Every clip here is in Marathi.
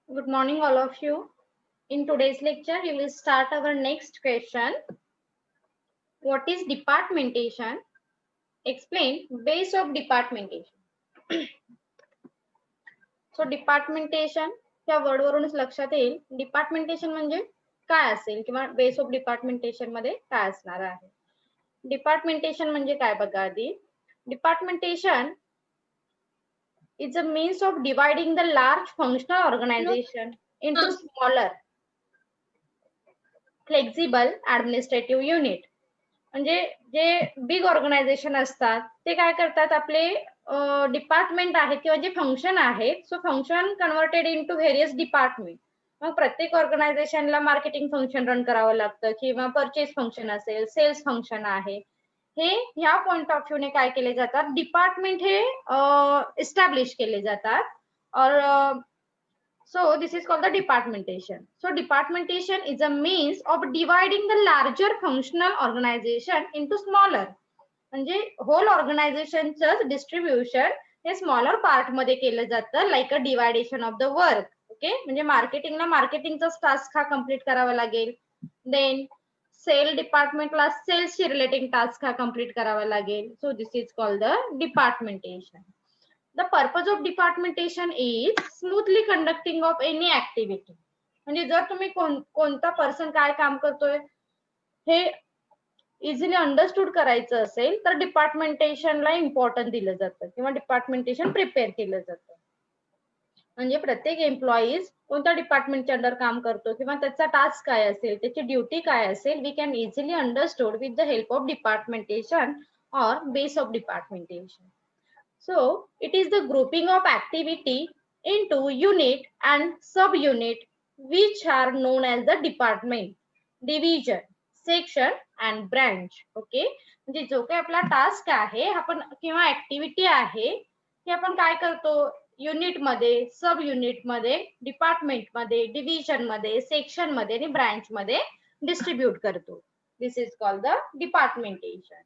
Good morning, all of you. In today's lecture, we will start our next question. What is departmentation? Explain base of departmentation. So departmentation या वर्ड वरूनच लक्षात येईल डिपार्टमेंटेशन म्हणजे काय असेल किंवा बेस ऑफ डिपार्टमेंटेशन मध्ये काय असणार आहे. डिपार्टमेंटेशन म्हणजे काय बघा आधी. डिपार्टमेंटेशन is a means of dividing the large functional organization into smaller flexible administrative unit. म्हणजे जे बिग ऑर्गनायझेशन असतात ते काय करतात, आपले डिपार्टमेंट आहेत किंवा जे फंक्शन आहेत, so function converted into various department. मग प्रत्येक ऑर्गनायझेशनला मार्केटिंग फंक्शन रन करावं लागतं किंवा परचेस फंक्शन असेल, सेल्स फंक्शन आहे. हे ह्या पॉइंट ऑफ व्ह्यूने काय केले जातात, डिपार्टमेंट हे इस्टॅब्लिश केले जातात. और So this is called the departmentation. So departmentation is a means of dividing the larger functional organization into smaller. म्हणजे होल ऑर्गनायझेशनचं डिस्ट्रीब्युशन हे स्मॉलर पार्ट मध्ये केलं जातं, like a deviation of the work. Okay, म्हणजे मार्केटिंगला मार्केटिंगचा टास्क हा कम्प्लीट करावा लागेल. देन सेल डिपार्टमेंटला सेल्सशी रिलेटिंग टास्क हा कम्प्लीट करावा लागेल. So this is called the departmentation. The purpose of departmentation is smoothly conducting of any activity. म्हणजे जर तुम्ही कोणता पर्सन काय काम करतोय हे इझिली अंडरस्टूड करायचं असेल तर डिपार्टमेंटेशनला इम्पॉर्टन्स दिलं जातं किंवा डिपार्टमेंटेशन प्रिपेअर केलं जातं. म्हणजे प्रत्येक एम्प्लॉईज कोणत्या डिपार्टमेंटच्या अंडर काम करतो किंवा त्याचा टास्क काय असेल, त्याची ड्युटी काय असेल, we can easily understood with the help of departmentation or base of departmentation. So it is the grouping of activity into unit and subunit which are known as the department, division, section and branch. Okay, म्हणजे जो काही आपला टास्क आहे आपण किंवा ऍक्टिव्हिटी आहे हे आपण काय करतो, युनिट मध्ये, सब युनिट मध्ये, डिपार्टमेंट मध्ये, डिव्हिजन मध्ये, सेक्शन मध्ये आणि ब्रांच मध्ये डिस्ट्रीब्यूट करतो. This is called the departmentation.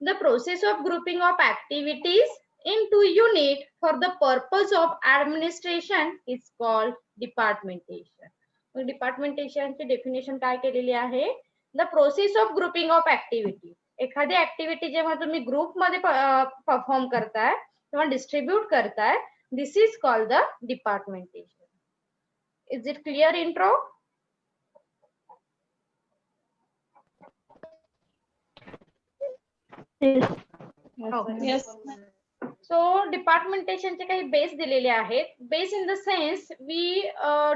The process of grouping of activities into unit for the purpose of administration is called departmentation. Departmentation ची डेफिनेशन काय केलेली आहे, the process of grouping of activity. एखादी ऍक्टिव्हिटी जेव्हा तुम्ही ग्रुप मध्ये परफॉर्म करताय किंवा डिस्ट्रीब्यूट करताय, this is called the departmentation. Is it clear intro? Yes. So डिपार्टमेंटेशनचे काही बेस दिलेले आहेत. Base in the sense we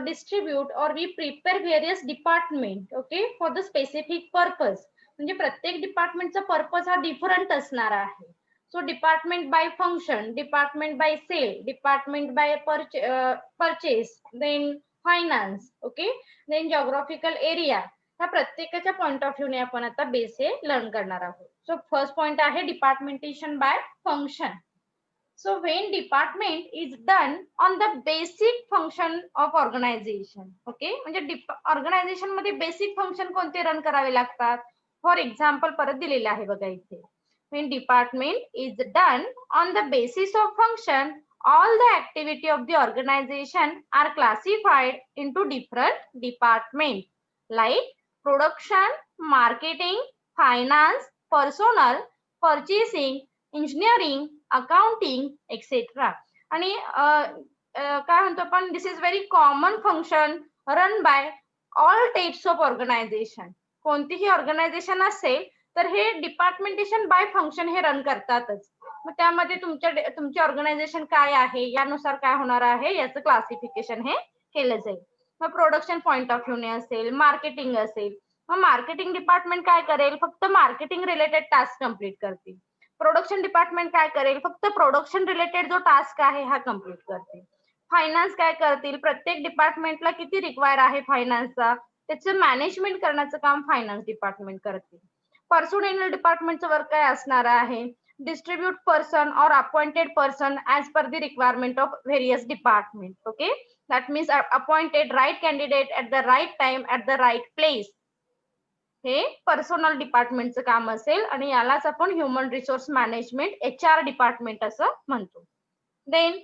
distribute or we prepare various department, okay, for the specific purpose. म्हणजे प्रत्येक डिपार्टमेंटचा पर्पज हा डिफरंट असणार आहे. So department bye function, department by sale, department by purchase, then finance, okay, then geographical area. ह्या प्रत्येकाच्या पॉइंट ऑफ व्ह्यूने आपण आता बेस हे लर्न करणार आहोत. सो फर्स्ट पॉइंट आहे departmentation by function. So when department is done on the basic function of organization, okay, म्हणजे ऑर्गनायझेशन मध्ये बेसिक फंक्शन कोणते रन करावे लागतात. फॉर एक्झाम्पल परत दिलेले आहे बघा इथे. when department is done on the basis of function, all the activity of the organization are classified into different departments like production, marketing, finance, personnel, purchasing, engineering, accounting etcetera. आणि काय म्हणतो आपण, this is very common function run by all types of organization. कोणतीही ऑर्गनायझेशन असेल तर हे डिपार्टमेंटेशन बाय फंक्शन हे रन करतातच. मग त्यामध्ये तुमचे ऑर्गनायझेशन काय आहे यानुसार काय होणार आहे याचं क्लासिफिकेशन हे केलं जाईल. मग प्रोडक्शन पॉइंट ऑफ व्ह्यूने असेल, मार्केटिंग असेल, मग मार्केटिंग डिपार्टमेंट काय करेल, फक्त मार्केटिंग रिलेटेड टास्क कम्प्लीट करतील. प्रोडक्शन डिपार्टमेंट काय करेल, फक्त प्रोडक्शन रिलेटेड जो टास्क आहे हा कम्प्लीट करतील. फायनान्स काय करतील, प्रत्येक डिपार्टमेंटला किती रिक्वायर आहे फायनान्सचा त्याचं मॅनेजमेंट करण्याचं काम फायनान्स डिपार्टमेंट करतील. पर्सोनेल डिपार्टमेंटचं वर्क काय असणार आहे, डिस्ट्रीब्यूट पर्सन और appointed person as per the requirement of various department. Okay, that means appointed right candidate at the right time at the right place. हे पर्सनल डिपार्टमेंटचं काम असेल आणि यालाच आपण human resource management HR department असं म्हणतो. देन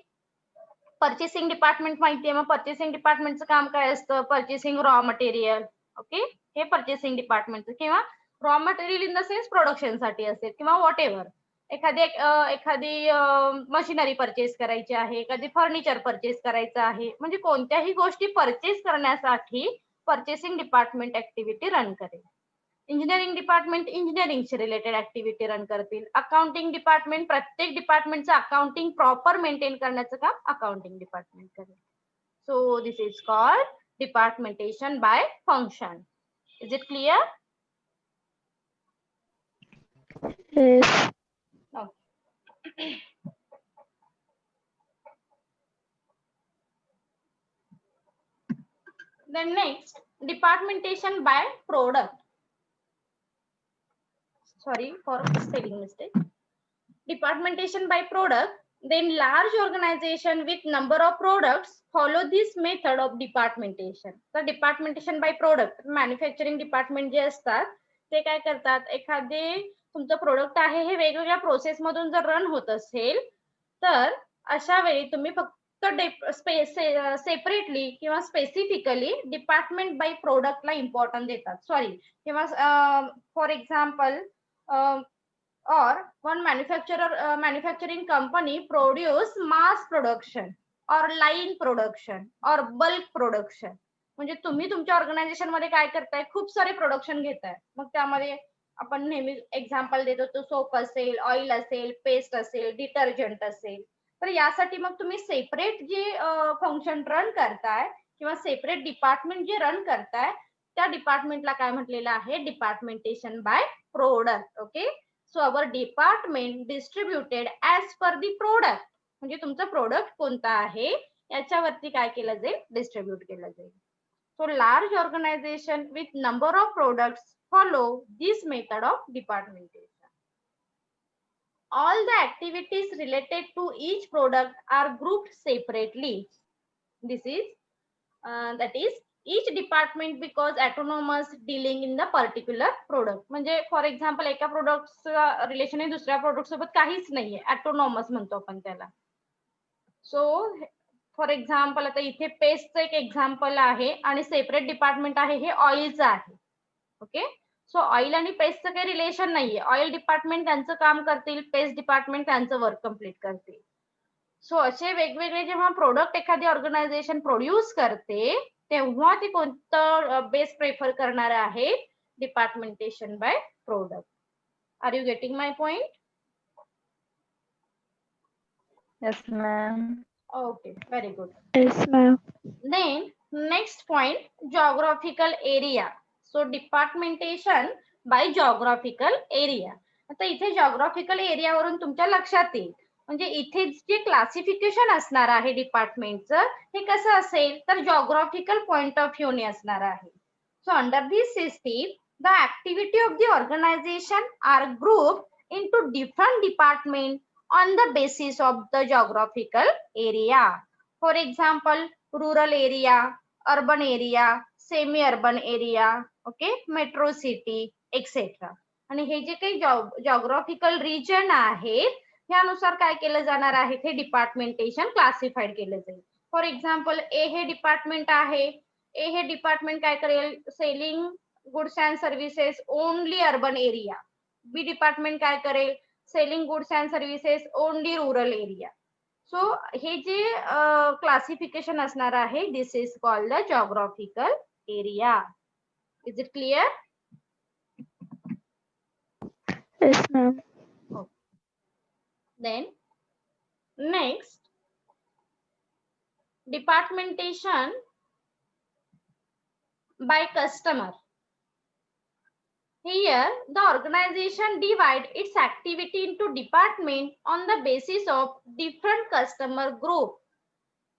पर्चेसिंग डिपार्टमेंट माहिती आहे, मग पर्चेसिंग डिपार्टमेंटचं काम काय असतं? Purchasing raw material. ओके, हे पर्चेसिंग डिपार्टमेंटचं, किंवा raw material in the sense production साठी असेल किंवा व्हॉट एव्हर. एखादी मशिनरी परचेस करायची आहे, एखादी फर्निचर परचेस करायचं आहे, म्हणजे कोणत्याही गोष्टी परचेस करण्यासाठी पर्चेसिंग डिपार्टमेंट ऍक्टिव्हिटी रन करेल. इंजिनिअरिंग डिपार्टमेंट इंजिनिअरिंगशी रिलेटेड ऍक्टिव्हिटी रन करतील. अकाउंटिंग डिपार्टमेंट प्रत्येक डिपार्टमेंटचं अकाउंटिंग प्रॉपर मेंटेन करण्याचं काम अकाउंटिंग डिपार्टमेंट करेल. So this is called departmentation by function. Is it clear? Yes. Then next, departmentation by product. Sorry for spelling mistake. Departmentation by product. Then large organization with number of products follow this method of departmentation. तर departmentation by product, manufacturing department जे असतात ते काय करतात, एखादे तुमचं प्रोडक्ट आहे हे वेगवेगळ्या प्रोसेस मधून जर रन होत असेल तर अशा वेळी तुम्ही फक्त सेपरेटली किंवा स्पेसिफिकली डिपार्टमेंट बाय प्रोडक्टला इम्पॉर्टन्स देतात. सॉरी, किंवा for example or one manufacturing company produce mass production or line production or bulk production. म्हणजे तुम्ही तुमच्या ऑर्गनायझेशन मध्ये काय करताय, खूप सारे प्रोडक्शन घेताय, मग त्यामध्ये आपण नेहमी एक्झाम्पल देतो, तो सोप असेल, ऑइल असेल, पेस्ट असेल, डिटर्जंट असेल. तर यासाठी मग तुम्ही सेपरेट जे फंक्शन रन करताय किंवा सेपरेट डिपार्टमेंट जे रन करताय त्या डिपार्टमेंटला काय म्हटलेलं आहे, departmentation by product. Okay, so our department distributed as per the product, म्हणजे तुमचं प्रोडक्ट कोणता आहे याच्यावरती काय केलं जाईल, डिस्ट्रीब्यूट केलं जाईल. So large organization with number of products follow this method of departmentation. All the activities related to each product are grouped separately. This is that is each department because autonomous dealing in the particular product. म्हणजे फॉर एक्झाम्पल एका प्रोडक्टचं रिलेशन आहे दुसऱ्या प्रोडक्ट सोबत काहीच नाहीये, ऑटोनॉमस म्हणतो आपण त्याला. सो फॉर एक्झाम्पल आता इथे पेस्टचं एक एक्झाम्पल आहे आणि सेपरेट डिपार्टमेंट आहे हे ऑइलचं आहे. ओके, सो ऑइल आणि पेस्टचं काही रिलेशन नाहीये. ऑइल डिपार्टमेंट त्यांचं काम करतील, पेस्ट डिपार्टमेंट त्यांचं वर्क कम्प्लीट करतील. सो असे वेगवेगळे जेव्हा प्रोडक्ट एखादी ऑर्गनायझेशन प्रोड्यूस करते तेव्हा ती कोणतं बेस्ट प्रेफर करणार आहे, departmentation by product. Are you getting my point? Yes, ma'am. Okay, very good. Yes, ma'am. Then next point, geographical area. So departmentation by geographical area. आता इथे geographical area वरून तुमच्या लक्षात येईल, म्हणजे इथे जे क्लासिफिकेशन असणार आहे डिपार्टमेंटचं हे कसं असेल तर जॉग्राफिकल पॉइंट ऑफ व्ह्यू ने असणार आहे. So under this system the activity of the organisation are grouped into different department on the basis of the geographical area. For example, rural area, urban area, semi-urban area, okay, metro city, etc. आणि हे जे काही geographical region आहेत त्यानुसार काय केलं जाणार आहे, हे डिपार्टमेंटेशन क्लासिफाईड केलं जाईल. फॉर एक्झाम्पल ए हे डिपार्टमेंट आहे, ए हे डिपार्टमेंट काय करेल, selling goods and services only urban area. B department काय करेल, selling goods and services only rural area. So हे जे क्लासिफिकेशन असणार आहे this is called the geographical area. Is it clear? Yes, ma'am. Then next, departmentation by customer. Here, the organization divide its activity into department on the basis of different customer group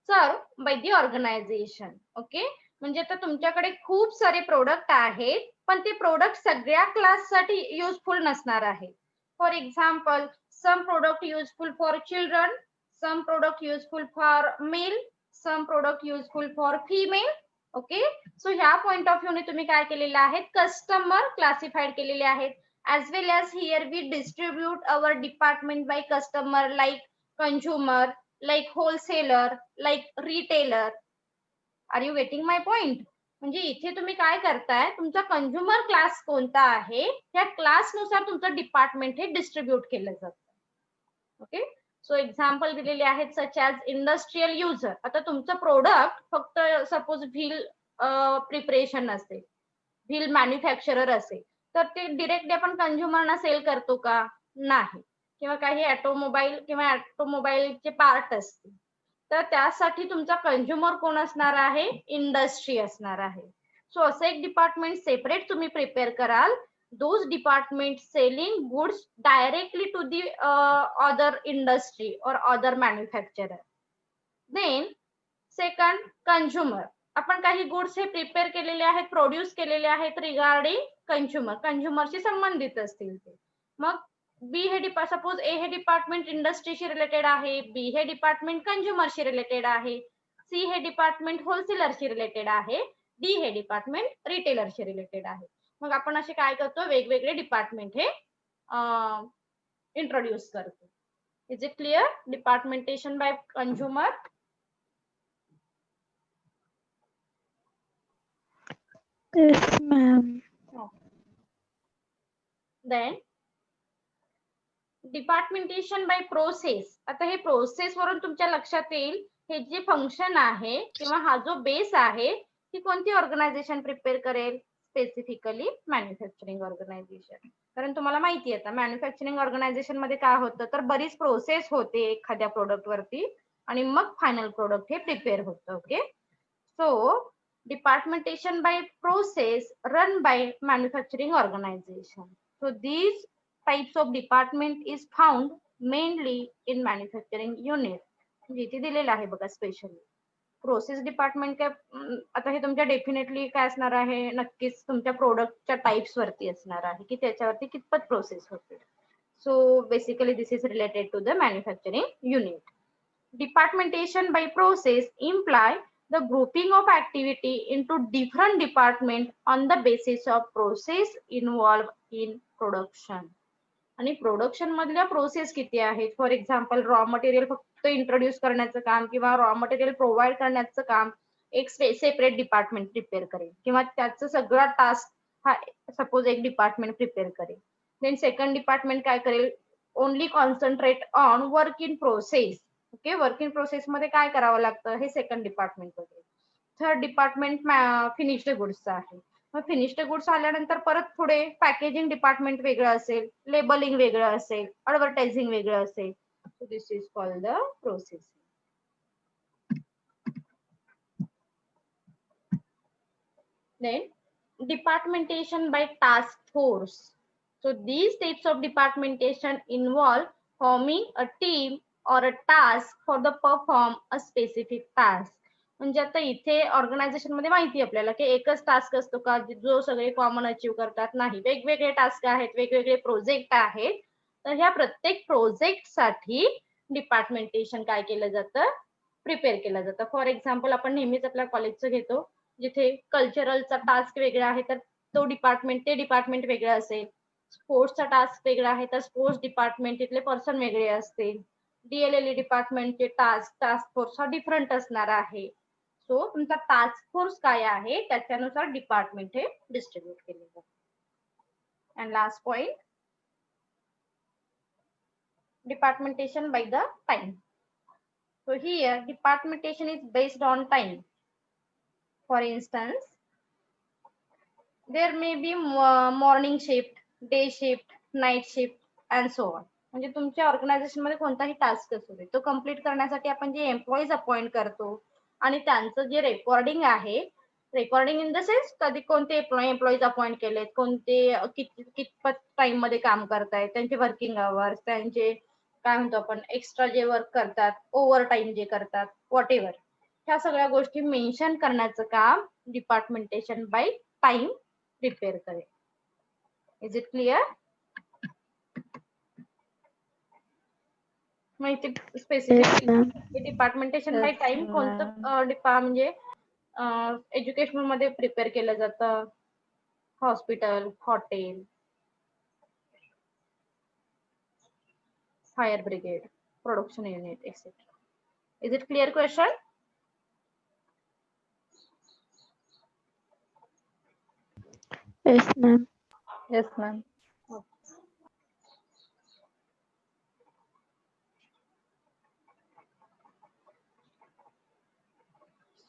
served by the organization. Okay, म्हणजे आता तुमच्याकडे खूप सारे प्रोडक्ट आहेत पण ते प्रोडक्ट सगळ्या क्लाससाठी युजफुल नसणार आहे. For example, some product useful for children, some product useful for male, some product useful for female. Okay, so ह्या पॉइंट ऑफ व्ह्यू ने तुम्ही काय केलेले आहेत, कस्टमर क्लासिफाईड केलेले आहेत. as well as here we distribute our department by customer like consumer, like wholesaler, like retailer. Are you getting my point? म्हणजे इथे तुम्ही काय करताय, तुमचा कंझ्युमर क्लास कोणता आहे त्या क्लासनुसार तुमचं डिपार्टमेंट हे डिस्ट्रीब्यूट केलं जातं. ओके, सो एक्झाम्पल दिलेले आहेत सच ॲज इंडस्ट्रियल युजर. आता तुमचं प्रोडक्ट फक्त सपोज व्हील प्रिपरेशन असेल, व्हील मॅन्युफॅक्चरर असेल, तर ते डिरेक्टली आपण कंझ्युमरना सेल करतो का? नाही. किंवा काही ऑटोमोबाईल किंवा ऑटोमोबाईलचे पार्ट असतील, तर त्यासाठी तुमचा कंझ्युमर कोण असणार आहे? इंडस्ट्री असणार आहे. सो असं एक डिपार्टमेंट सेपरेट तुम्ही प्रिपेअर कराल. Those department selling goods directly to the other industry or other manufacturer. Then second, consumer. आपण काही गुड्स हे प्रिपेअर केलेले आहेत, प्रोड्यूस केलेले आहेत रिगार्डिंग कंझ्युमरशी संबंधित असतील ते. मग बी हे सपोज ए हे डिपार्टमेंट इंडस्ट्रीशी रिलेटेड आहे, बी हे डिपार्टमेंट कंझ्युमरशी रिलेटेड आहे, सी हे डिपार्टमेंट होलसेलरशी रिलेटेड आहे, डी हे डिपार्टमेंट रिटेलरशी रिलेटेड आहे. मग आपण असे काय करतो, वेगवेगळे डिपार्टमेंट हे इंट्रोड्यूस करतो. Is it clear? Departmentation by consumer. Yes, ma'am. Then departmentation by process. आता हे प्रोसेस वरून तुमच्या लक्षात येईल हे जे फंक्शन आहे किंवा हा जो बेस आहे ती कोणती ऑर्गनायझेशन प्रिपेअर करेल? Specifically manufacturing organisation. कारण तुम्हाला माहिती आहे आता मॅन्युफॅक्चरिंग ऑर्गनायझेशन मध्ये काय होतं, तर बरीच प्रोसेस होते एखाद्या प्रोडक्ट वरती आणि मग फायनल प्रोडक्ट हे प्रिपेअर होतं. Okay, so departmentation by process run by manufacturing organization. So these types of department is found mainly in manufacturing unit. म्हणजे इथे दिलेलं आहे बघा स्पेशली. प्रोसेस डिपार्टमेंट काय आता हे तुमच्या डेफिनेटली काय असणार आहे, नक्कीच तुमच्या प्रोडक्टच्या टाइप्स वरती असणार आहे की त्याच्यावरती कितपत प्रोसेस होते. So basically this is related to the manufacturing unit. Departmentation by process imply the grouping of activity into different department on the basis of process involved in production. आणि प्रोडक्शन मधल्या प्रोसेस किती आहेत? फॉर एक्झाम्पल रॉ मटेरियल फक्त इंट्रोड्यूस करण्याचं काम किंवा रॉ मटेरियल प्रोव्हाइड करण्याचं काम एक सेपरेट डिपार्टमेंट प्रिपेअर करेल किंवा त्याचं सगळा टास्क हा सपोज एक डिपार्टमेंट प्रिपेअर करेल. देन सेकंड डिपार्टमेंट काय करेल? Only concentrate on work in process. Okay, work in process मध्ये काय करावं लागतं हे सेकंड डिपार्टमेंट वगैरे. थर्ड डिपार्टमेंट फिनिश्ड गुड्सचं आहे. मग फिनिश्ड गुड्स आल्यानंतर परत पुढे पॅकेजिंग डिपार्टमेंट वेगळं असेल, लेबलिंग वेगळं असेल, ऍडव्हर्टायझिंग वेगळं असेल. So this is called the process. Then departmentation by task force. So these types of departmentation involve forming a team or a task for the perform a specific task. म्हणजे आता इथे ऑर्गनायझेशन मध्ये माहिती आपल्याला की एकच टास्क असतो का जो सगळे कॉमन अचीव करतात? नाही, वेगवेगळे टास्क आहेत, वेगवेगळे प्रोजेक्ट आहेत. तर ह्या प्रत्येक प्रोजेक्ट साठी डिपार्टमेंटेशन काय केलं जातं? प्रिपेअर केलं जातं. फॉर एक्झाम्पल आपण नेहमीच आपल्या कॉलेजचं घेतो, जिथे कल्चरलचा टास्क वेगळा आहे तर तो डिपार्टमेंट ते डिपार्टमेंट वेगळं असेल. स्पोर्ट्सचा टास्क वेगळा आहे तर स्पोर्ट्स डिपार्टमेंट तिथले पर्सन वेगळे असतील. डीएलएल डिपार्टमेंटचे टास्क फोर्स हा डिफरंट असणार आहे. सो तुमचा टास्क फोर्स काय आहे त्याच्यानुसार डिपार्टमेंट हे डिस्ट्रीब्यूट केले जातात. And last point, departmentation by the time. So here departmentation is based on time. For instance, there may be morning shift, day shift, night shift and so on. म्हणजे तुमच्या ऑर्गनायझेशन मध्ये कोणताही टास्क असू दे तो कम्प्लीट करण्यासाठी आपण जे एम्प्लॉईज अपॉइंट करतो आणि त्यांचं जे रेकॉर्डिंग आहे, रेकॉर्डिंग इन द सेन्स कधी कोणते एम्प्लॉईज अपॉइंट केलेत, कोणते कितपत टाइम मध्ये काम करतायत, त्यांचे वर्किंग आवर्स, त्यांचे काय म्हणतो आपण एक्स्ट्रा जे वर्क करतात, ओव्हर टाइम जे करतात, व्हॉट एव्हर, ह्या सगळ्या गोष्टी मेन्शन करण्याचं काम डिपार्टमेंटेशन बाय टाइम प्रिपेअर करेल. Is it clear? माहिती स्पेसिफिक डिपार्टमेंटेशन बाय टाइम कोणतं म्हणजे एज्युकेशनल मध्ये प्रिपेअर केलं जातं? Hospital, hotel, fire brigade, production unit etcetera. Is it clear question? Yes, ma'am. Yes, ma'am.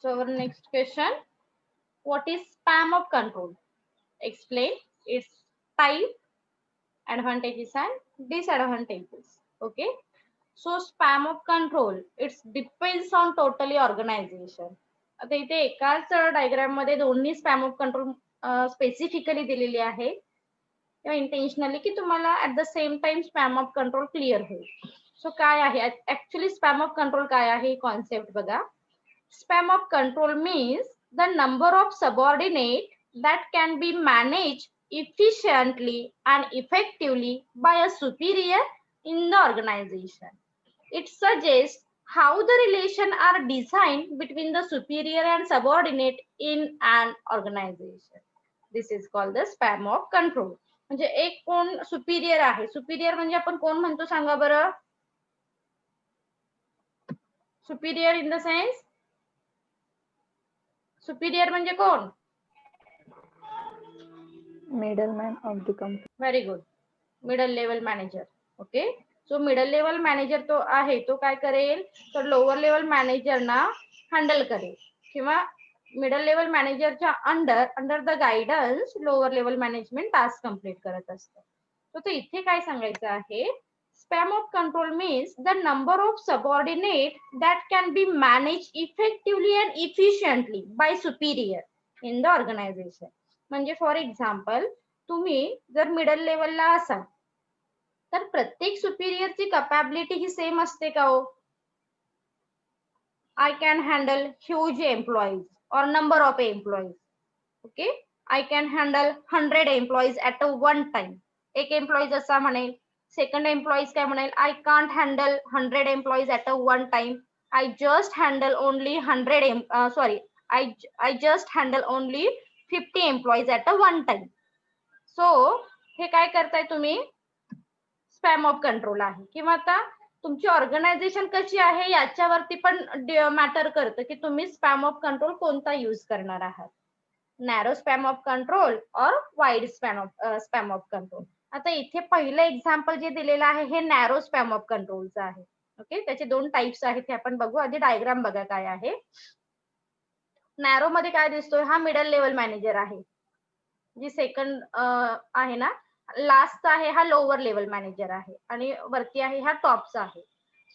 So our next question, what is span of control? Explain its type, advantages and disadvantages. Okay. So span of control, it depends on totally organization. आता इथे एकाच डायग्राम मध्ये दोन्ही स्पॅम ऑफ कंट्रोल स्पेसिफिकली दिलेली आहे किंवा इंटेन्शनली की तुम्हाला at the same time spam of control clear होईल. सो काय आहे ऍक्च्युली स्पॅम ऑफ कंट्रोल काय आहे कॉन्सेप्ट बघा. Span of control means the number of subordinate that can be managed efficiently and effectively by a superior in the organization. It suggests how the relation are designed between the superior and subordinate in an organization. This is called the span of control. म्हणजे एक कोण सुपिरियर आहे. सुपिरियर म्हणजे आपण कोण म्हणतो सांगा बरं. Superior in the sense Superior म्हणजे कोण. Middleman of the company. Very good. Middle level manager. Okay. So middle level manager तो आहे तो काय करेल तर लोअर लेवल मॅनेजरना हँडल करेल किंवा मिडल लेवल मॅनेजरच्या under the guidance lower level management task complete करत असतं. तर इथे काय सांगायचं आहे. Span of control means the number of subordinate that can be managed effectively and efficiently by superior in the organization. म्हणजे फॉर एक्झाम्पल तुम्ही जर मिडल लेवलला असाल तर प्रत्येक सुपिरियरची कॅपॅबिलिटी ही सेम असते का हो. I can handle huge employees or number of employees. Okay. I can handle 100 employees at a one time. एक एम्प्लॉई असा म्हणेल. सेकंड एम्प्लॉईज काय म्हणेल I can't handle 100 employees at a one time. I just handle only 100 sorry I just handle only 50 employees at a one time. So हे काय करताय तुम्ही स्पॅम ऑफ कंट्रोल आहे. किंवा आता तुमची ऑर्गनायझेशन कशी आहे याच्यावरती पण मॅटर करतं की तुम्ही स्पॅम ऑफ कंट्रोल कोणता यूज करणार आहात. नॅरो स्पॅम ऑफ कंट्रोल और वाईड स्पॅम ऑफ कंट्रोल. आता इथे पहिलं एक्झाम्पल जे दिलेलं आहे हे नॅरो स्पॅम ऑफ कंट्रोलचं आहे. ओके. त्याचे दोन टाइप्स आहेत ते आपण बघू. आधी डायग्राम बघा काय आहे. नॅरो मध्ये काय दिसतोय हा मिडल लेवल मॅनेजर आहे. जी सेकंड आहे ना लास्ट आहे हा लोअर लेवल मॅनेजर आहे आणि वरती आहे हा टॉपचा आहे.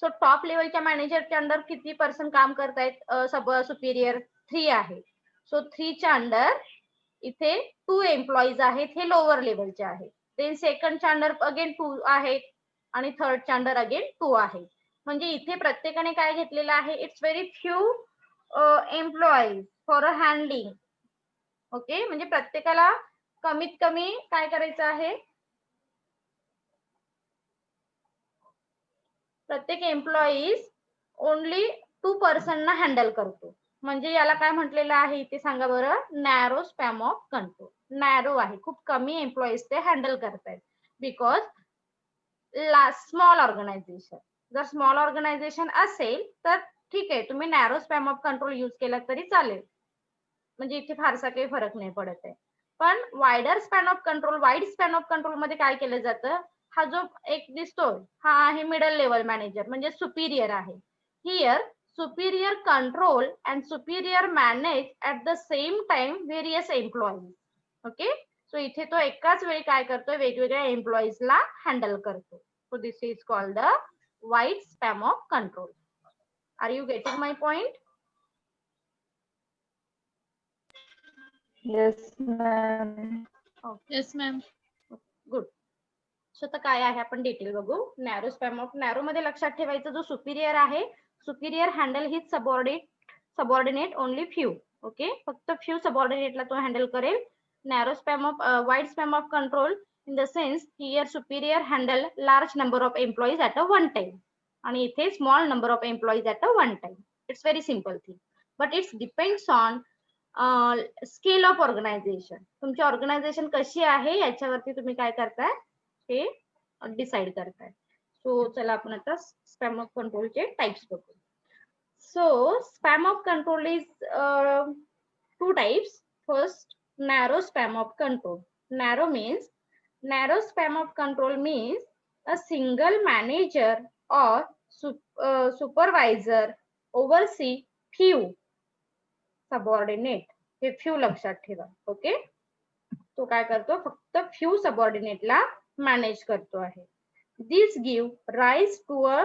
सो टॉप लेवलच्या मॅनेजरच्या अंडर किती पर्सन काम करतायत सुपिरियर 3 आहे. सो 3च्या अंडर इथे 2 एम्प्लॉईज आहेत हे लोअर लेवलचे आहेत. देन सेकंडच्या अंडर अगेन 2 आहेत आणि थर्डच्या अंडर अगेन 2 आहेत. म्हणजे इथे प्रत्येकाने काय घेतलेलं आहे it's very few employees for a handling. Okay. म्हणजे प्रत्येकाला कमीत कमी काय करायचं आहे प्रत्येक एम्प्लॉईज ओनली 2 पर्सनना हँडल करतो. म्हणजे याला काय म्हटलेलं आहे इथे सांगा बरं narrow span of control. Narrow आहे खूप कमी एम्प्लॉईज ते हँडल करतायत बिकॉज स्मॉल ऑर्गनायझेशन. जर स्मॉल ऑर्गनायझेशन असेल तर ठीक आहे तुम्ही narrow span of control use केला तरी चालेल. म्हणजे इथे फारसा काही फरक नाही पडत आहे. पण वाईडर span of control wide span of control मध्ये काय केलं जातं हा जो एक दिसतोय हा आहे मिडल लेवल मॅनेजर म्हणजे सुपिरियर आहे. Here superior control and superior manage at the same time various employees. Okay. So इथे तो एकाच वेळी काय करतोय वेगवेगळ्या एम्प्लॉईजला हँडल करतो. So this is called the wide span of control. Are you getting my point. Yes, ma'am. Yes, ma'am. Good. So तर काय आहे आपण डिटेल बघू. नॅरो स्पॅम ऑफ नॅरो मध्ये लक्षात ठेवायचं जो सुपिरियर आहे superior handle his subordinate only few. Okay. फक्त फ्यू सबऑर्डिनेटला तो हँडल करेल. Narrow span of wide span of control in the sense here superior handle large number of employees at a one time आणि इथे small number of employees at a one time. It's very simple thing but it's depends on scale of organisation. तुमची ऑर्गनायझेशन कशी आहे याच्यावरती तुम्ही काय करताय हे डिसाइड करताय. सो चला आपण आता स्पॅम ऑफ कंट्रोलचे टाइप्स बघू. So span of control is two types. First, narrow span of control. Narrow span of control means a single manager or supervisor oversee few subordinate. हे फ्यू लक्षात ठेवा. ओके, तो काय करतो, फक्त फ्यू सबऑर्डिनेटला मॅनेज करतो आहे. This give rise to a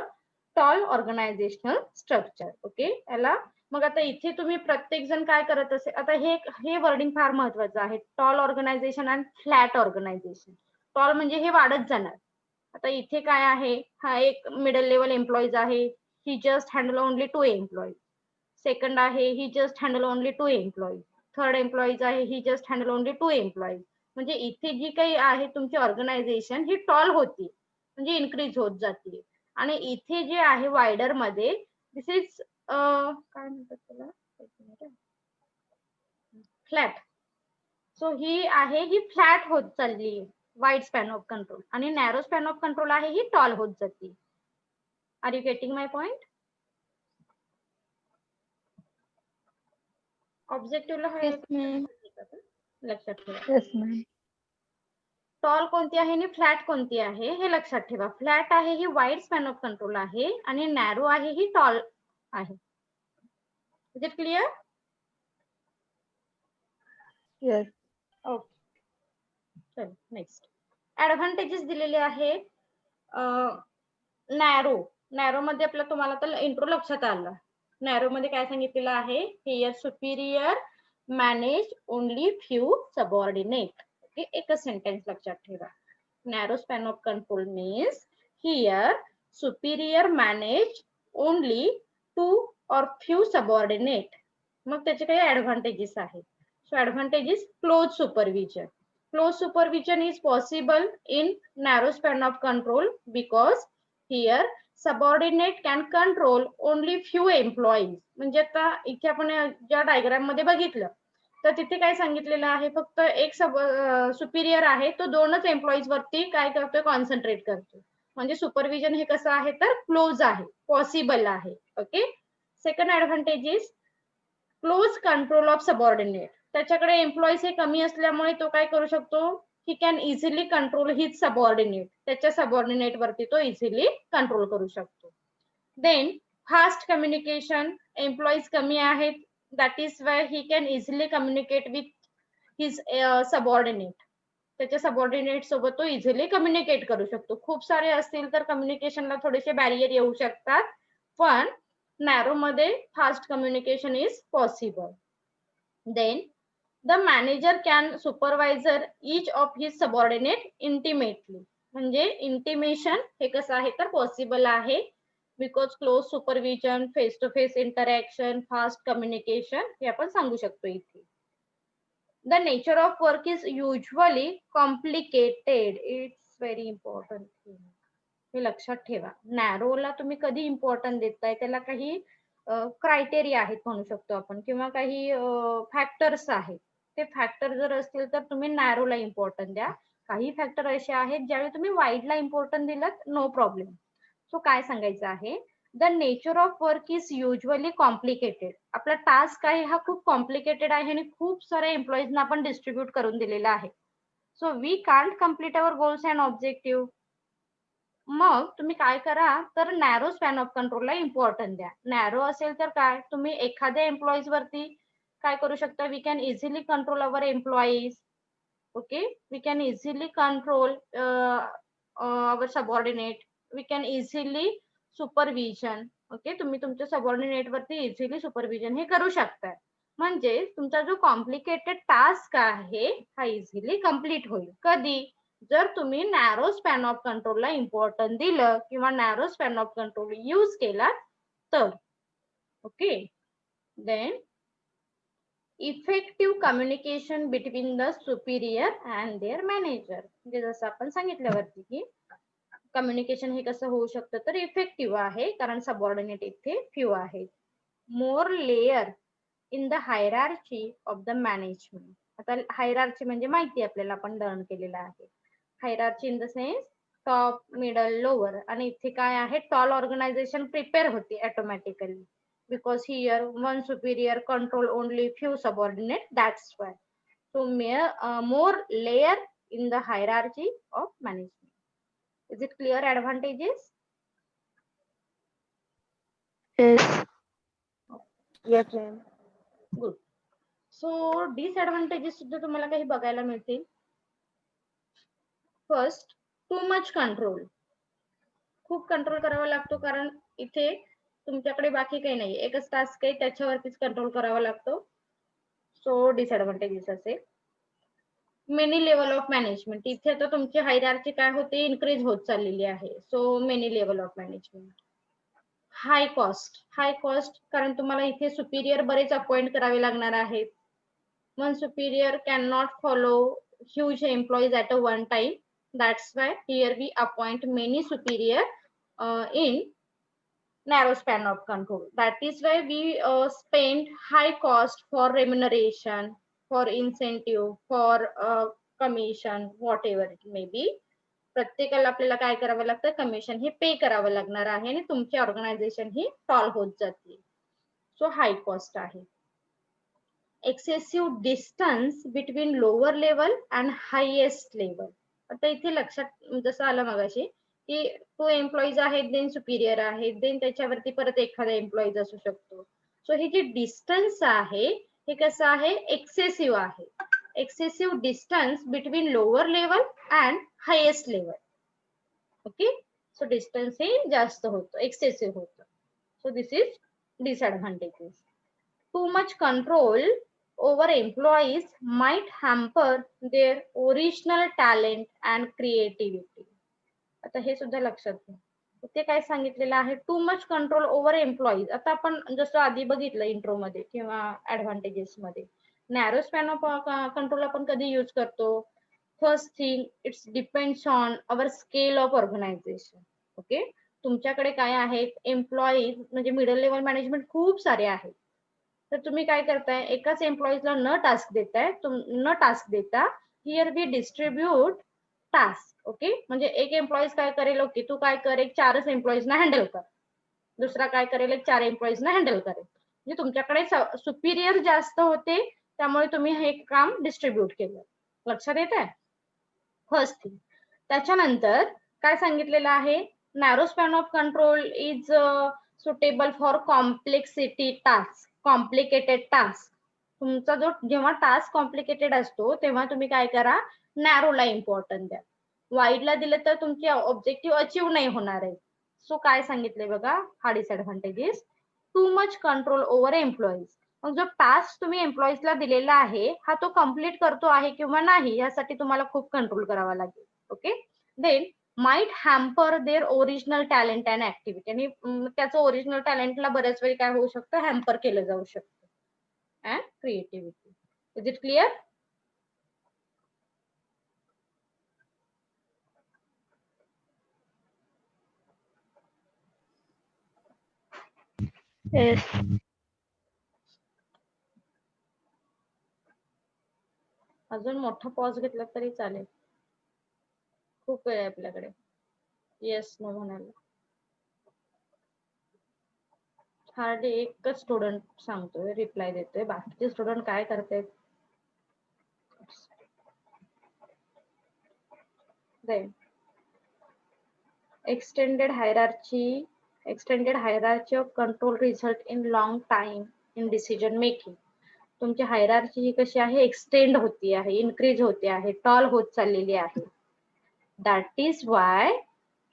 tall organizational structure. Okay, याला मग आता इथे तुम्ही प्रत्येक जण काय करत असेल, आता हे वर्डिंग फार महत्वाचं आहे. टॉल ऑर्गनायझेशन आणि फ्लॅट ऑर्गनायझेशन. टॉल म्हणजे हे वाढत जाणार. आता इथे काय आहे, हा एक मिडल लेवल एम्प्लॉईज आहे. He just handle only 2 employees. Second आहे, he just handle only 2 employees. Third employees आहे, he just handle only 2 employees. म्हणजे इथे जी काही आहे तुमची ऑर्गनायझेशन ही टॉल होती, म्हणजे इन्क्रीज होत जाते. आणि इथे जे आहे वायडर मध्ये दिस इज काय म्हणतात त्याला, फ्लॅट. सो ही आहे, ही फ्लॅट होत चालली वाईड स्पॅन ऑफ कंट्रोल. आणि नॅरो स्पॅन ऑफ कंट्रोल आहे, ही टॉल होत जाते. Are you getting my point? ऑब्जेक्टिव्हला लक्षात ठेवा. Yes, ma'am. टॉल कोणती आहे आणि फ्लॅट कोणती आहे हे लक्षात ठेवा. फ्लॅट आहे ही वाईड स्पॅन ऑफ कंट्रोल आहे आणि नॅरो आहे ही टॉल आहे. Is it clear? Yes. Okay, चल नेक्स्ट. ऍडव्हान्टेजेस दिलेले आहे. नॅरो मध्ये आपलं तुम्हाला तर इंट्रो लक्षात आलं. नॅरो मध्ये काय सांगितलेलं आहे, here Superior manage only few subordinate. Okay, एकच सेंटेन्स लक्षात ठेवा. Narrow span of control means here Superior manage only 2 or few subordinate. मग त्याचे काही ऍडव्हान्टेजेस आहेत. So advantages, close supervision. Close supervision is possible in narrow span of control because here subordinate can control only few employees. म्हणजे आता इथे आपण ज्या डायग्राम मध्ये बघितलं तर तिथे काय सांगितलेलं आहे, फक्त एक सुपिरियर आहे, तो 2च एम्प्लॉईज वरती काय करतोय, कॉन्सन्ट्रेट करतोय. म्हणजे सुपरविजन हे कसं आहे तर क्लोज आहे, पॉसिबल आहे. Okay. Second advantage is close control of subordinate. त्याच्याकडे एम्प्लॉईज हे कमी असल्यामुळे तो काय करू शकतो, ही can easily control his subordinate. त्याच्या सबऑर्डिनेट वरती तो इझिली कंट्रोल करू शकतो. Then fast communication. एम्प्लॉईज कमी आहेत, that is Y he can easily communicate with his subordinate. त्याच्या सबऑर्डिनेट सोबत तो इझिली कम्युनिकेट करू शकतो. खूप सारे असतील तर कम्युनिकेशनला थोडेसे बॅरियर येऊ शकतात, पण नॅरो मध्ये fast communication is possible. Then the manager can supervisor each of his subordinate intimately. म्हणजे इंटिमेशन हे कसं आहे तर पॉसिबल आहे because close supervision, face to face interaction, fast communication हे आपण सांगू शकतो इथे. The nature of work is usually complicated. It's very important. हे लक्षात ठेवा. नॅरोला तुम्ही कधी इम्पॉर्टंट देताय, त्याला काही क्रायटेरिया आहेत म्हणू शकतो आपण, किंवा काही फॅक्टर्स आहेत. ते फॅक्टर जर असतील तर तुम्ही नॅरोला इम्पॉर्टंट द्या. काही फॅक्टर असे आहेत ज्यावेळी तुम्ही वाईडला इम्पॉर्टंट दिलं नो प्रॉब्लेम. सो काय सांगायचं आहे, the nature of work is usually complicated. आपला टास्क आहे हा खूप कॉम्प्लिकेटेड आहे आणि खूप साऱ्या एम्प्लॉईजना आपण डिस्ट्रीब्यूट करून दिलेला आहे. So we can't complete our goals and objective. मग तुम्ही काय करा तर नॅरो स्पॅन ऑफ कंट्रोलला इम्पॉर्टंट द्या. नॅरो असेल तर काय, तुम्ही एखाद्या एम्प्लॉईज वरती काय करू शकता, we can easily control our employees. Okay, we can easily control our subordinate, we can easily supervision. Okay, तुम्ही तुमच्या सबऑर्डिनेट वरती इझिली सुपरविजन हे करू शकता. म्हणजे तुमचा जो कॉम्प्लिकेटेड टास्क आहे हा इझिली कम्प्लीट होईल. कधी, जर तुम्ही नॅरो स्पॅन ऑफ कंट्रोलला इम्पॉर्टंट दिलं किंवा narrow span of control use केला तर. ओके. Then effective communication between the superior and their manager. म्हणजे जसं आपण सांगितल्यावरती की कम्युनिकेशन हे कसं होऊ शकतं तर इफेक्टिव्ह आहे, कारण सबऑर्डिनेट इथे फ्यू आहेत. More layer in the hierarchy of the management. आता हायरार्ची म्हणजे माहिती आपल्याला, आपण लर्न केलेला आहे. Hierarchy in the sense top, middle, lower. आणि इथे काय आहे, टॉल ऑर्गनायझेशन प्रिपेअर होते automatically. because here one superior control only few subordinate. That's why. So more layer in the hierarchy of management. Is it clear advantages? Yes. Yes, ma'am. Good. So disadvantages सुद्धा तुम्हाला काही बघायला मिळतील. First, too much control. खूप कंट्रोल करावा लागतो कारण इथे तुमच्याकडे बाकी काही नाही, एकच टास्क आहे त्याच्यावरतीच कंट्रोल करावा लागतो. सो डिसएडव्हान्टेजेस असेल. Many level of management. इथे तर तुमची हायरार्की काय होते, इन्क्रीज होत चाललेली आहे. So many level of management. High cost. High cost कारण तुम्हाला इथे सुपिरियर बरेच अपॉइंट करावे लागणार आहेत. One superior cannot follow huge employees at a one time. That's why here we appoint many superior in narrow span of control. That is why we spend high cost for remuneration, for incentive, for commission, whatever it may be. प्रत्येकाला आपल्याला काय करावं लागतं, कमिशन हे पे करावं लागणार आहे आणि तुमची ऑर्गनायझेशन ही टॉल होत जाते. सो हाय कॉस्ट आहे. Excessive distance between lower level and highest level. आता इथे लक्षात जसं आलं मगाशी की तो एम्प्लॉईज आहेत, देन सुपिरियर आहेत, देन त्याच्यावरती परत एखादा एम्प्लॉईज असू शकतो. सो हे जे डिस्टन्स आहे हे कसं आहे, एक्सेसिव्ह आहे. Excessive distance between lower level and highest level. Okay. So distance हे जास्त होतं, एक्सेसिव्ह होतं. So this is disadvantages. Too much control over employees might hamper their original talent and creativity. आता हे सुद्धा लक्षात घ्या. इथे काय सांगितलेलं आहे, too much control over employees. आता आपण जसं आधी बघितलं इंट्रो मध्ये किंवा ऍडव्हान्टेजेस मध्ये, नॅरो स्पॅन ऑफ कंट्रोल आपण कधी यूज करतो. First thing, it's depends on our scale of organisation. Okay. तुमच्याकडे काय आहेत, एम्प्लॉईज म्हणजे मिडल लेवल मॅनेजमेंट खूप सारे आहेत. तर तुम्ही काय करताय, एकाच एम्प्लॉईजला न टास्क देता here we distribute task. Okay. म्हणजे एक एम्प्लॉईज काय करेल, ओके तू काय कर, एक 4च एम्प्लॉईजना हँडल कर. दुसरा काय करेल, एक 4 एम्प्लॉईजना हँडल करेल. म्हणजे तुमच्याकडे सुपिरियर जास्त होते त्यामुळे तुम्ही हे काम डिस्ट्रीब्यूट केलं. लक्षात येत आहे. First thing. त्याच्यानंतर काय सांगितलेलं आहे, narrow span of control is suitable for complexity task, complicated task. तुमचा जो जेव्हा टास्क कॉम्प्लिकेटेड असतो तेव्हा तुम्ही काय करा, नॅरोला इम्पॉर्टन्स द्या. वाईडला दिलं तर तुमचे ऑब्जेक्टिव्ह अचीव्ह नाही होणार आहे. सो काय सांगितले बघा, हा disadvantages. Too much control over employees. मग जो टास्क तुम्ही एम्प्लॉईजला दिलेला आहे हा तो कम्प्लीट करतो आहे किंवा नाही यासाठी तुम्हाला खूप कंट्रोल करावा लागेल. Okay. Then might hamper their original talent and activity. आणि त्याचं ओरिजिनल टॅलेंटला बऱ्याच वेळी काय होऊ शकतं, हॅम्पर केलं जाऊ शकतं. And creativity. Is it clear? Yes. अजून मोठा पॉज घेतला तरी चालेल, खूप वेळ आहे आपल्याकडे. येस नो म्हणाला. हार्डली एकच स्टुडंट सांगतोय, रिप्लाय देतोय, बाकीचे स्टुडंट काय करतायत. Extended hierarchy of control result in long time in decision making. तुमची हायरार्ची ही कशी आहे, एक्सटेंड होती आहे, इन्क्रीज होते आहे, टॉल होत चाललेली आहे. That is why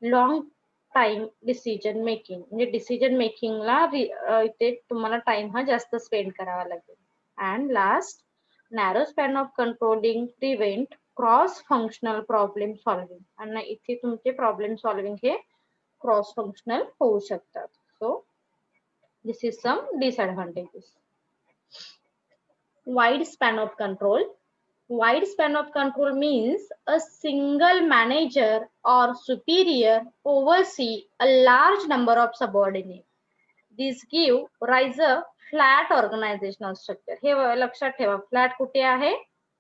long time decision making, म्हणजे डिसिजन मेकिंगला इथे तुम्हाला टाइम हा जास्त स्पेंड करावा लागेल. And last, narrow span of controlling prevent cross functional problem solving. आणि इथे तुमचे प्रॉब्लेम सॉल्विंग हे क्रॉस फंक्शनल होऊ शकतात. So this is some disadvantages. Wide span of control. Wide span of control means a single manager or superior oversee a large number of subordinates. These give rise a flat organizational structure. हे लक्षात ठेवा, फ्लॅट कुठे आहे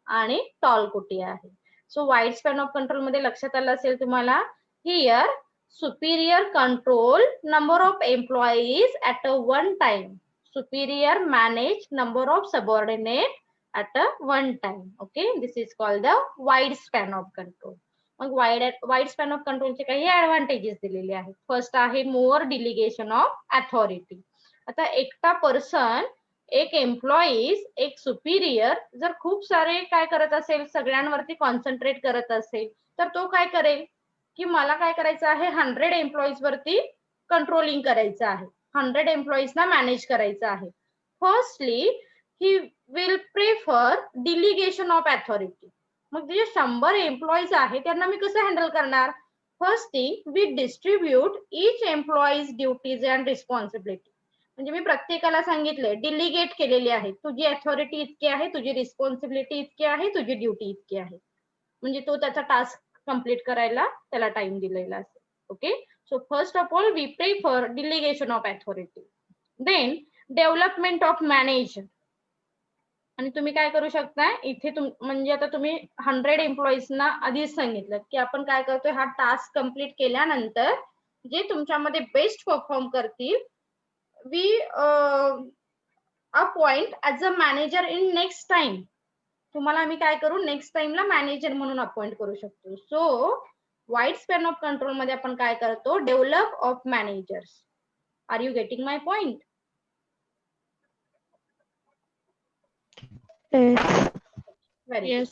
आणि टॉल कुठे आहे. So wide span of control मध्ये लक्षात आलं असेल तुम्हाला, here superior control number of employees at a one time. superior manage number of subordinate at a one time. Okay, this is called the wide span of control. मग वाईड स्पॅन ऑफ कंट्रोलचे काही ऍडव्हान्टेजेस दिलेले आहेत. फर्स्ट आहे मोर डिलिगेशन ऑफ अथॉरिटी. आता एकटा पर्सन, एक एम्प्लॉईज, एक सुपिरियर जर खूप सारे काय करत असेल, सगळ्यांवरती कॉन्सन्ट्रेट करत असेल, तर तो काय करेल की मला काय करायचं आहे, 100 एम्प्लॉईज वरती कंट्रोलिंग करायचं आहे, 100 एम्प्लॉईजना मॅनेज करायचं आहे. Firstly he will prefer delegation of authority. मग जे 100 एम्प्लॉईज आहेत त्यांना मी कसं हँडल करणार? First thing, we distribute each employees duties and responsibility. म्हणजे मी प्रत्येकाला सांगितलंय, डिलिगेट केलेली आहे, तुझी अथॉरिटी इतकी आहे, तुझी रिस्पॉन्सिबिलिटी इतकी आहे, तुझी ड्युटी इतकी आहे. म्हणजे तो त्याचा टास्क कंप्लीट करायला त्याला टाइम दिलेला असेल. Okay, so first of all we prefer delegation of authority. Then development of manager. आणि तुम्ही काय करू शकता इथे, म्हणजे आता तुम्ही 100 एम्प्लॉईजना आधीच सांगितलं की आपण काय करतोय, हा टास्क कंप्लीट केल्यानंतर जे तुमच्यामध्ये बेस्ट परफॉर्म करतील, we appoint as a manager in next time. तुम्हाला आम्ही काय करू, नेक्स्ट टाइमला मॅनेजर म्हणून अपॉइंट करू शकतो. So wide span of control मध्ये आपण काय करतो, develop of managers. Are you getting my point? Yes. Very Yes.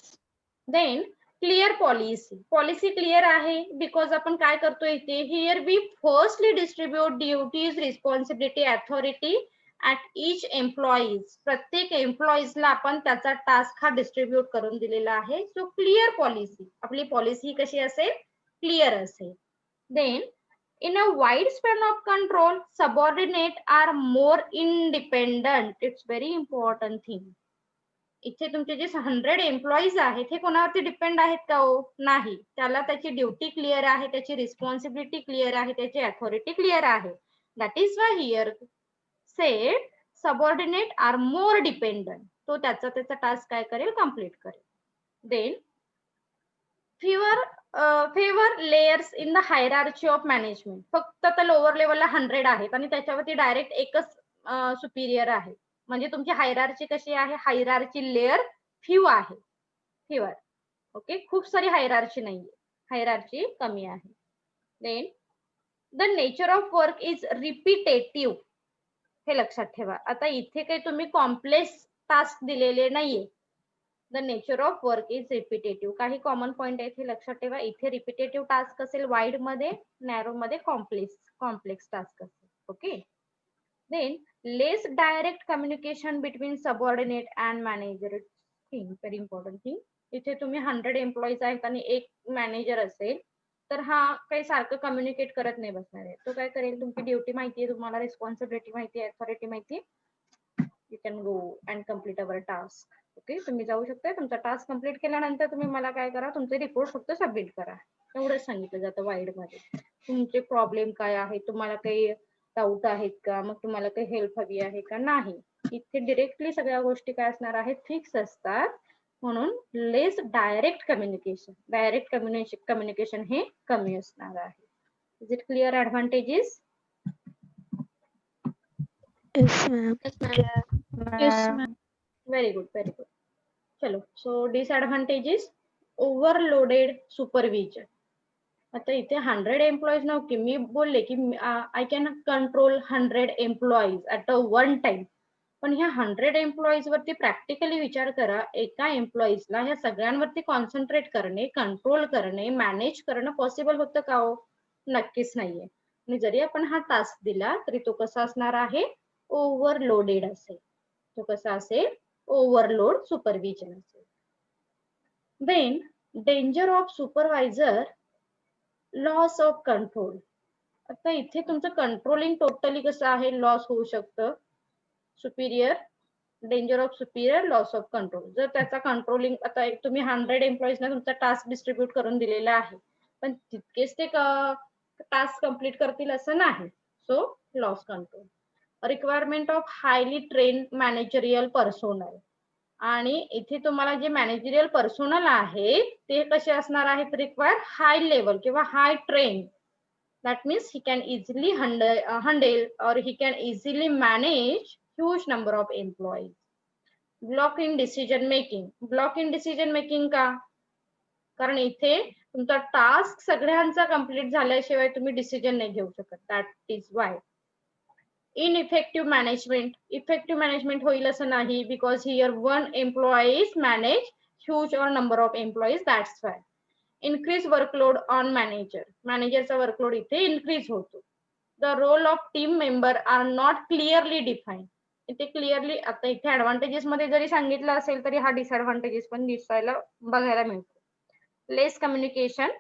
Then clear policy. Policy clear आहे बिकॉज आपण काय करतो इथे, here we firstly distribute duties, responsibility, authority at each employees. प्रत्येक एम्प्लॉईजला आपण त्याचा टास्क हा डिस्ट्रीब्यूट करून दिलेला आहे. सो क्लिअर पॉलिसी, आपली पॉलिसी कशी असेल, क्लिअर असेल. Then in a wide span of control, subordinate are more independent. It's very important thing. इथे तुमचे जे 100 एम्प्लॉईज आहेत हे कोणावरती डिपेंड आहेत का? हो, नाही. त्याला त्याची ड्युटी क्लिअर आहे, त्याची रिस्पॉन्सिबिलिटी क्लिअर आहे, त्याची अथॉरिटी क्लिअर आहे. That is why here said subordinate are more dependent. तो त्याचा टास्क काय करेल, कम्प्लीट करेल. Then fewer layers in the hierarchy of management. फक्त आता लोअर लेवलला 100 आहेत आणि त्याच्यावरती डायरेक्ट एकच सुपिरियर आहे. म्हणजे तुमची हायरार्ची कशी आहे, हायरार्ची लेअर फ्यू आहे, फ्युअर. ओके, खूप सारी हायरार्ची नाहीये, हायरार्ची कमी आहे. Then the nature of work is repetitive. हे लक्षात ठेवा. आता इथे काही तुम्ही कॉम्प्लेक्स टास्क दिलेले नाहीये. The nature of work is repetitive. काही कॉमन पॉइंट आहेत हे लक्षात ठेवा. इथे रिपीटेटिव्ह टास्क असेल वाईड मध्ये, नॅरो मध्ये कॉम्प्लेक्स टास्क असेल. Okay. Then less direct communication between subordinate and manager. Very important thing. इथे तुम्ही 100 एम्प्लॉईज आहेत आणि एक मॅनेजर असेल तर हा काही सारखं कम्युनिकेट करत नाही बसणार आहे. तो काय करेल, तुमची ड्युटी माहितीये, तुम्हाला रिस्पॉन्सिबिलिटी माहितीये, अथॉरिटी माहितीये, you can go and complete our task. Okay, तुम्ही जाऊ शकता. तुमचा टास्क कम्प्लीट केल्यानंतर तुम्ही मला काय करा, तुमचे रिपोर्ट फक्त सबमिट करा. एवढंच सांगितलं जातं वाईड मध्ये. तुमचे प्रॉब्लेम काय आहे, तुम्हाला काही डाऊट आहेत का, मग तुम्हाला काही हेल्प हवी आहे का, नाही. इथे डिरेक्टली सगळ्या गोष्टी काय असणार आहेत, फिक्स असतात. म्हणून लेस डायरेक्ट कम्युनिकेशन हे कमी असणार आहे. Is it clear advantages? Yes, ma'am. Yes, ma'am. Very good, very good. चलो, सो डिसएडव्हान्टेजेस, ओव्हरलोडेड सुपरविजन. आता इथे 100 एम्प्लॉईज नव्हते, मी बोलले की I can control 100 employees at a one time. पण ह्या 100 एम्प्लॉईज वरती प्रॅक्टिकली विचार करा, एका एम्प्लॉईजला ह्या सगळ्यांवरती कॉन्सन्ट्रेट करणे, कंट्रोल करणे, मॅनेज करणं पॉसिबल होतं का? हो, नक्कीच नाहीये. आणि जरी आपण हा टास्क दिला तरी तो कसा असणार आहे, ओव्हरलोडेड असेल. तो कसा असेल, ओव्हरलोड सुपरविजन असेल. Then danger of supervisor, loss of control. आता इथे तुमचं कंट्रोलिंग टोटली कसं आहे, लॉस होऊ शकतं. Superior, danger of Superior, loss of control. जर त्याचा कंट्रोलिंग, आता तुम्ही 100 एम्प्लॉईजना तुमचा टास्क डिस्ट्रीब्यूट करून दिलेला आहे, पण तितकेच ते टास्क कंप्लीट करतील असं नाही. So loss control. Requirement of highly train managerial personnel. आणि इथे तुम्हाला जे मॅनेजरियल पर्सोनल आहे ते कसे असणार आहेत, रिक्वायर हाय लेवल किंवा high train. That means he can easily handle or he can easily manage huge number of employees. Block in decision making. Block in decision making का? कारण इथे तुमचा टास्क सगळ्यांचा कंप्लीट झाल्याशिवाय तुम्ही डिसिजन नाही घेऊ शकत. That is why. Ineffective management. Effective management होईल असं नाही, because here one employees manage huge or number of employees. That's why. Increase workload on manager. मॅनेजरचा वर्कलोड इथे इन्क्रीज होतो. The role of team member are not clearly define. इथे क्लिअरली आता इथे ऍडव्हान्टेजेस मध्ये जरी सांगितलं असेल तरी हा डिसएडव्हान्टेजेस पण दिसायला बघायला मिळतो. लेस कम्युनिकेशन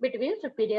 बिटवीन सुपिरियर